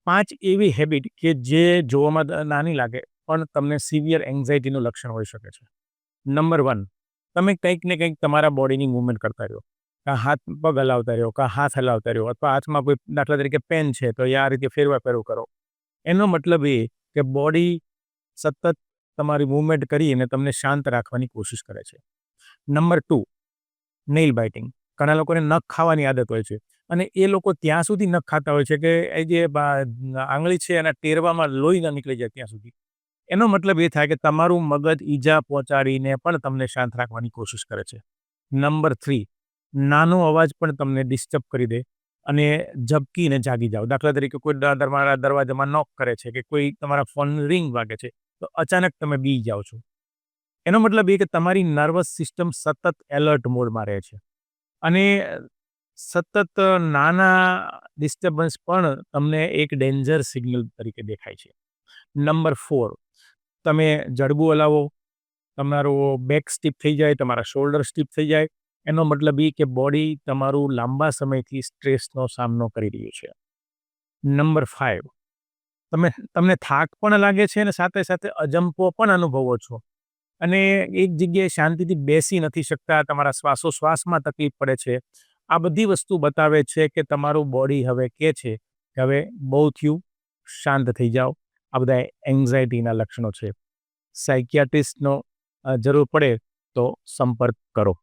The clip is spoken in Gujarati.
5 એવી હેબિટ કે જે જોવામાં નાની લાગે પણ તમને સિવિયર એન્ઝાયટીનું લક્ષણ હોઈ શકે છે. નંબર 1, તમે કંઈક ને કંઈક તમારા બોડીની મૂવમેન્ટ કરતા રહ્યો. કાં હાથ પગ હલાવતા રહ્યો, કાં હાથ હલાવતા રહ્યો અથવા હાથમાં કોઈ દાખલા તરીકે પેન છે તો એ આ રીતે ફેરવા-ફેરવું કરો. એનો મતલબ એ કે બોડી સતત તમારી મૂવમેન્ટ કરીને તમને શાંત રાખવાની કોશિશ કરે છે. Number 2, nail biting. ઘણા લોકોને નખ ખાવાની આદત હોય છે અને એ લોકો ત્યાં સુધી નખ ખાતા હોય છે કે એ જે આંગળી છે એના ટેરવામાં લોહી ન નીકળી જાય ત્યાં સુધી. એનો મતલબ એ થાય કે તમારું મગજ ઈજા પહોંચાડીને પણ તમને શાંત રાખવાની કોશિશ કરે છે. નંબર 3, નાનો અવાજ પણ તમને ડિસ્ટર્બ કરી દે અને ઝબકીને જાગી જાઓ. દાખલા તરીકે કોઈ તમારા દરવાજામાં નોક કરે છે કે કોઈ તમારા ફોનની રિંગ વાગે છે, તો અચાનક તમે બી જાઓ છો. એનો મતલબ એ કે તમારી નર્વસ સિસ્ટમ સતત એલર્ટ મોડમાં રહે છે અને સતત નાના ડિસ્ટર્બન્સ પણ તમને એક ડેન્જર સિગ્નલ તરીકે દેખાય છે. નંબર 4, તમે જડબું હલાવો, તમારું બેક સ્ટીફ થઈ જાય, તમારા શોલ્ડર સ્ટીફ થઈ જાય. એનો મતલબ એ કે બોડી તમારું લાંબા સમયથી સ્ટ્રેસનો સામનો કરી રહ્યું છે. નંબર 5, તમને થાક પણ લાગે છે અને સાથે-સાથે અજંપો પણ અનુભવો છો અને એક જગ્યાએ શાંતિથી બેસી નથી શકતા, તમારા શ્વાસોશ્વાસમાં તકલીફ પડે છે. આ બધી વસ્તુ બતાવે છે કે તમારું બોડી હવે કહે છે કે હવે બહુ થયું, શાંત થઈ જાઓ. આ બધા એન્ઝાયટીના લક્ષણો છે. સાયકિયાટ્રિસ્ટનો જરૂર પડે તો સંપર્ક કરો.